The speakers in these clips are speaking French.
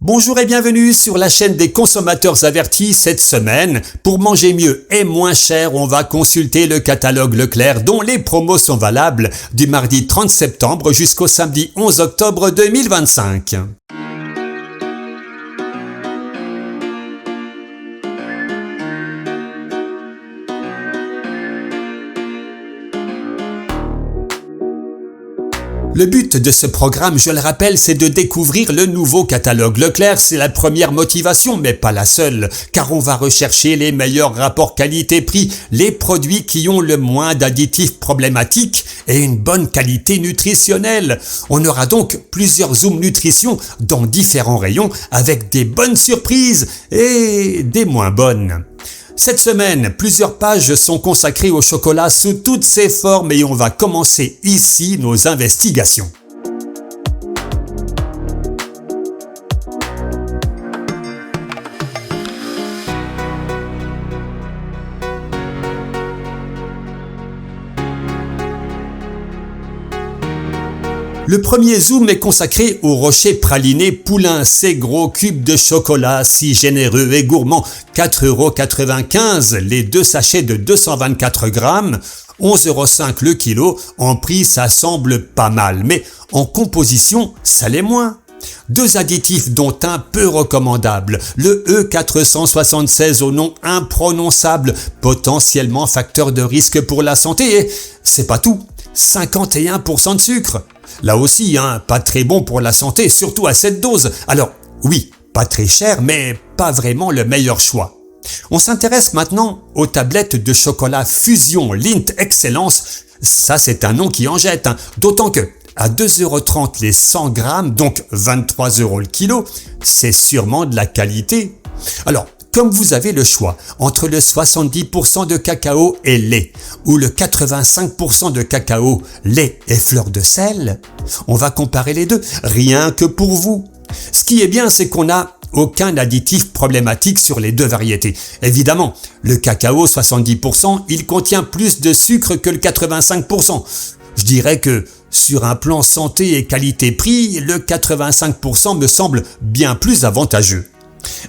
Bonjour et bienvenue sur la chaîne des consommateurs avertis. Cette semaine, pour manger mieux et moins cher, on va consulter le catalogue Leclerc dont les promos sont valables du mardi 30 septembre jusqu'au samedi 11 octobre 2025. Le but de ce programme, je le rappelle, c'est de découvrir le nouveau catalogue Leclerc. C'est la première motivation, mais pas la seule, car on va rechercher les meilleurs rapports qualité-prix, les produits qui ont le moins d'additifs problématiques et une bonne qualité nutritionnelle. On aura donc plusieurs zooms nutrition dans différents rayons avec des bonnes surprises et des moins bonnes. Cette semaine, plusieurs pages sont consacrées au chocolat sous toutes ses formes et on va commencer ici nos investigations. Le premier zoom est consacré au rocher praliné Poulain. Ces gros cubes de chocolat si généreux et gourmands, 4,95 € les deux sachets de 224 grammes, 11,05 € le kilo. En prix, ça semble pas mal, mais en composition, ça l'est moins. Deux additifs dont un peu recommandable, le E476 au nom imprononçable, potentiellement facteur de risque pour la santé et c'est pas tout, 51% de sucre. Là aussi, pas très bon pour la santé, surtout à cette dose. Alors oui, pas très cher, mais pas vraiment le meilleur choix. On s'intéresse maintenant aux tablettes de chocolat Fusion Lindt Excellence. Ça, c'est un nom qui en jette, d'autant que à 2,30 € les 100 grammes, donc 23 € le kilo, c'est sûrement de la qualité. Alors, comme vous avez le choix entre le 70% de cacao et lait ou le 85% de cacao, lait et fleur de sel, on va comparer les deux, rien que pour vous. Ce qui est bien, c'est qu'on n'a aucun additif problématique sur les deux variétés. Évidemment, le cacao 70%, il contient plus de sucre que le 85%. Je dirais que sur un plan santé et qualité-prix, le 85% me semble bien plus avantageux.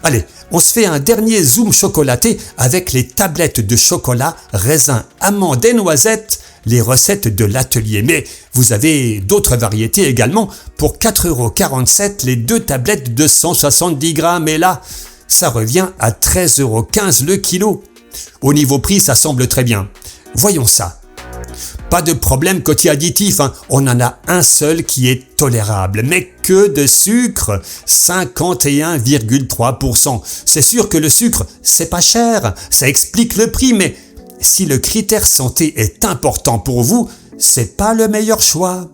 Allez, on se fait un dernier zoom chocolaté avec les tablettes de chocolat, raisin, amandes et noisettes, les recettes de l'atelier. Mais vous avez d'autres variétés également pour 4,47 € les deux tablettes de 170 grammes. Et là, ça revient à 13,15 € le kilo. Au niveau prix, ça semble très bien. Voyons ça. Pas de problème côté additif, on en a un seul qui est tolérable, mais que de sucre, 51,3%. C'est sûr que le sucre, c'est pas cher, ça explique le prix, mais si le critère santé est important pour vous, c'est pas le meilleur choix.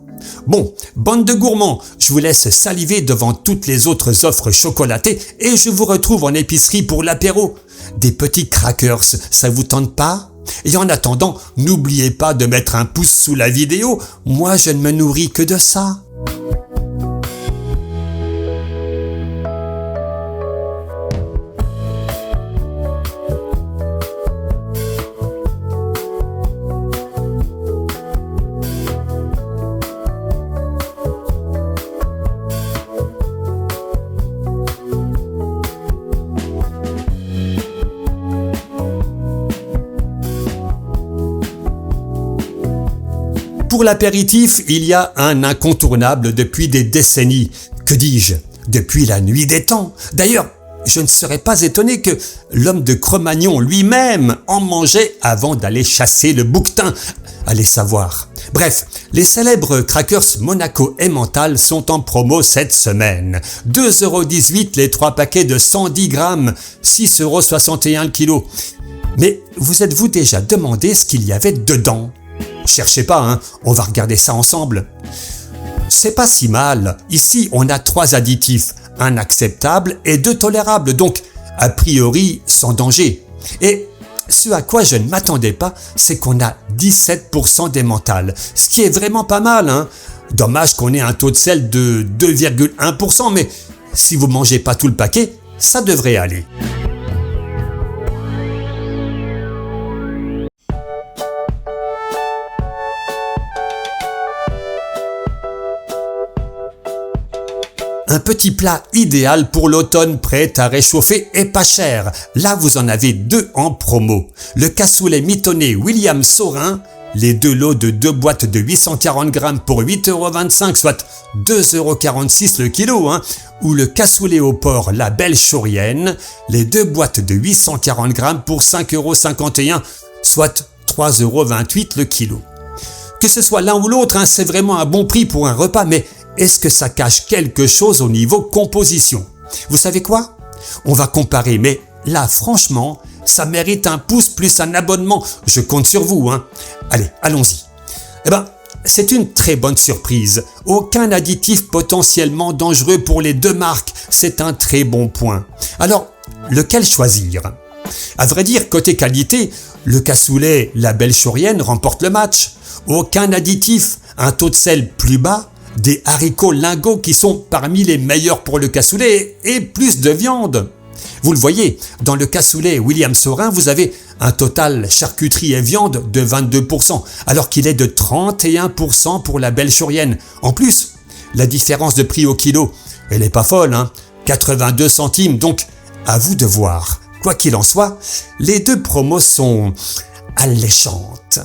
Bon, bande de gourmands, je vous laisse saliver devant toutes les autres offres chocolatées et je vous retrouve en épicerie pour l'apéro. Des petits crackers, ça vous tente pas ? Et en attendant, n'oubliez pas de mettre un pouce sous la vidéo, moi je ne me nourris que de ça. Pour l'apéritif, il y a un incontournable depuis des décennies. Que dis-je ? Depuis la nuit des temps. D'ailleurs, je ne serais pas étonné que l'homme de Cro-Magnon lui-même en mangeait avant d'aller chasser le bouquetin. Allez savoir. Bref, les célèbres crackers Monaco Emmental sont en promo cette semaine. 2,18 € les 3 paquets de 110 grammes, 6,61 € le kilo. Mais vous êtes-vous déjà demandé ce qu'il y avait dedans ? Cherchez pas, on va regarder ça ensemble. C'est pas si mal. Ici, on a 3 additifs, un acceptable et 2 tolérables, donc a priori sans danger. Et ce à quoi je ne m'attendais pas, c'est qu'on a 17% d'emmental, ce qui est vraiment pas mal. Dommage qu'on ait un taux de sel de 2,1%, mais si vous mangez pas tout le paquet, ça devrait aller. Un petit plat idéal pour l'automne, prêt à réchauffer et pas cher. Là, vous en avez deux en promo. Le cassoulet mitonné William Saurin, les deux lots de 2 boîtes de 840 grammes pour 8,25 €, soit 2,46 € le kilo, ou le cassoulet au porc La Belle Chaurienne, les 2 boîtes de 840 grammes pour 5,51 €, soit 3,28 € le kilo. Que ce soit l'un ou l'autre, c'est vraiment un bon prix pour un repas, mais est-ce que ça cache quelque chose au niveau composition? Vous savez quoi? On va comparer, mais là, franchement, ça mérite un pouce plus un abonnement. Je compte sur vous, Allez, allons-y. C'est une très bonne surprise. Aucun additif potentiellement dangereux pour les deux marques. C'est un très bon point. Alors, lequel choisir? À vrai dire, côté qualité, le cassoulet La Belle Chaurienne remporte le match. Aucun additif, un taux de sel plus bas, des haricots lingots qui sont parmi les meilleurs pour le cassoulet et plus de viande. Vous le voyez, dans le cassoulet William Saurin, vous avez un total charcuterie et viande de 22%, alors qu'il est de 31% pour La Belle Chaurienne. En plus, la différence de prix au kilo, elle n'est pas folle, 82 centimes, donc à vous de voir. Quoi qu'il en soit, les deux promos sont alléchantes.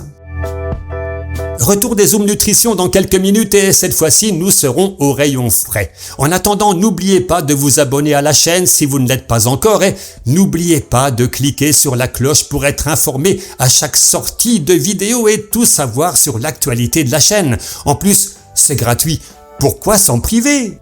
Retour des Zooms Nutrition dans quelques minutes et cette fois-ci, nous serons au rayon frais. En attendant, n'oubliez pas de vous abonner à la chaîne si vous ne l'êtes pas encore et n'oubliez pas de cliquer sur la cloche pour être informé à chaque sortie de vidéo et tout savoir sur l'actualité de la chaîne. En plus, c'est gratuit. Pourquoi s'en priver ?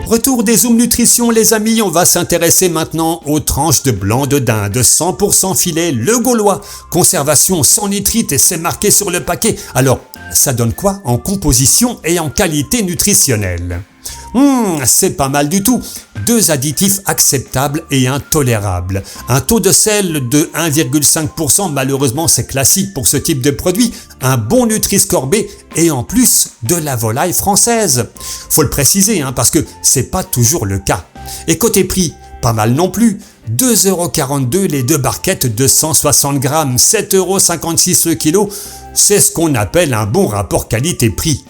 Retour des Zooms Nutrition les amis, on va s'intéresser maintenant aux tranches de blanc de dinde, 100% filet, le gaulois, conservation sans nitrite et c'est marqué sur le paquet. Alors, ça donne quoi en composition et en qualité nutritionnelle? C'est pas mal du tout. 2 additifs acceptables et intolérables. Un taux de sel de 1,5%, malheureusement c'est classique pour ce type de produit. Un bon Nutri-Score B et en plus de la volaille française. Faut le préciser parce que c'est pas toujours le cas. Et côté prix, pas mal non plus. 2,42 € les 2 barquettes de 160 grammes, 7,56 € le kilo. C'est ce qu'on appelle un bon rapport qualité-prix.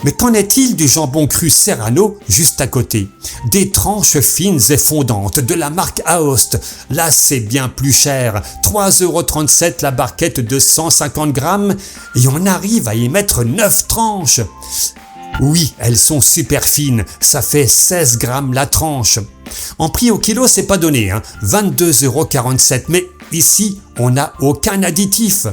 Mais qu'en est-il du jambon cru Serrano juste à côté? Des tranches fines et fondantes de la marque Aoste. Là, c'est bien plus cher. 3,37 € la barquette de 150 grammes et on arrive à y mettre 9 tranches. Oui, elles sont super fines. Ça fait 16 grammes la tranche. En prix au kilo, c'est pas donné, 22,47 €. Mais ici, on n'a aucun additif.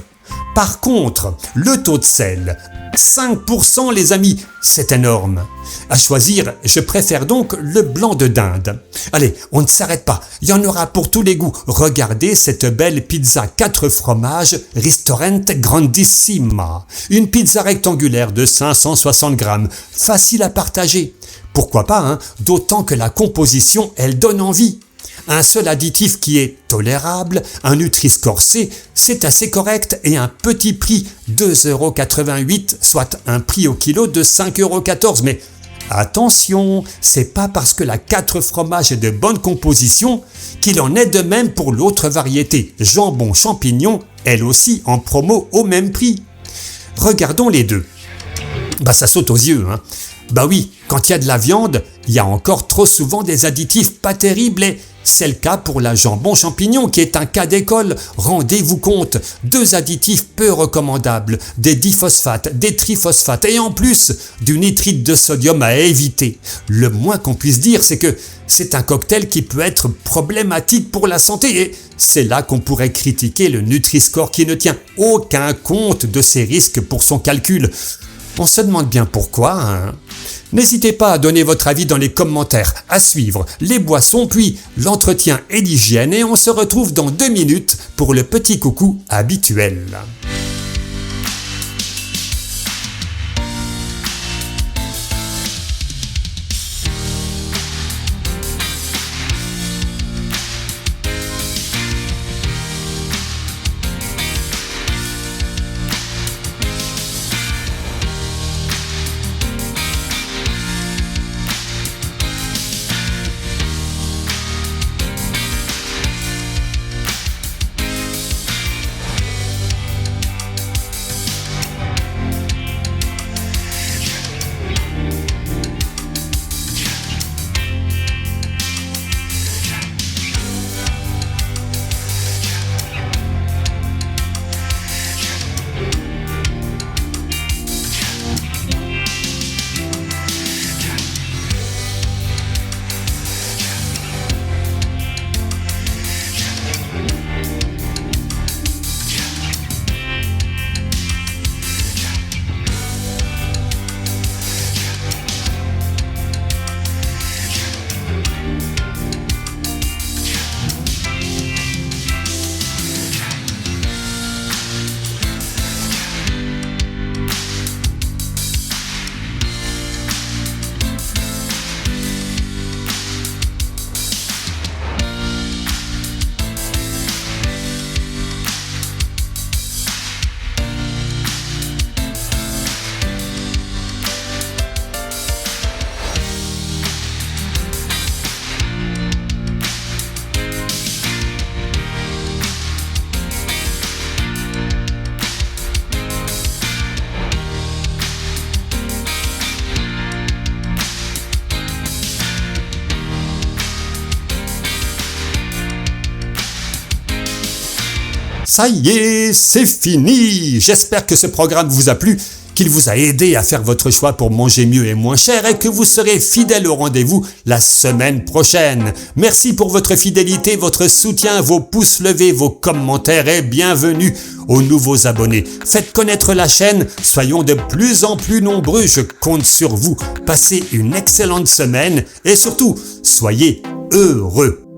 Par contre, le taux de sel, 5% les amis, c'est énorme. À choisir, je préfère donc le blanc de dinde. Allez, on ne s'arrête pas, il y en aura pour tous les goûts. Regardez cette belle pizza 4 fromages Ristorante Grandissima. Une pizza rectangulaire de 560 grammes, facile à partager. Pourquoi pas, d'autant que la composition, elle donne envie. Un seul additif qui est tolérable, un Nutri-Score C, c'est assez correct et un petit prix, 2,88 €, soit un prix au kilo de 5,14 €. Mais attention, c'est pas parce que la 4 fromages est de bonne composition qu'il en est de même pour l'autre variété, jambon champignon, elle aussi en promo au même prix. Regardons les deux. Ça saute aux yeux, hein. Oui, quand il y a de la viande, il y a encore trop souvent des additifs pas terribles et c'est le cas pour la jambon champignon qui est un cas d'école. Rendez-vous compte, 2 additifs peu recommandables, des diphosphates, des triphosphates et en plus du nitrite de sodium à éviter. Le moins qu'on puisse dire, c'est que c'est un cocktail qui peut être problématique pour la santé et c'est là qu'on pourrait critiquer le Nutri-Score qui ne tient aucun compte de ces risques pour son calcul. On se demande bien pourquoi, hein. N'hésitez pas à donner votre avis dans les commentaires. À suivre, les boissons, puis l'entretien et l'hygiène et on se retrouve dans 2 minutes pour le petit coucou habituel. Ça y est, c'est fini. J'espère que ce programme vous a plu, qu'il vous a aidé à faire votre choix pour manger mieux et moins cher et que vous serez fidèle au rendez-vous la semaine prochaine. Merci pour votre fidélité, votre soutien, vos pouces levés, vos commentaires et bienvenue aux nouveaux abonnés. Faites connaître la chaîne, soyons de plus en plus nombreux, je compte sur vous. Passez une excellente semaine et surtout, soyez heureux.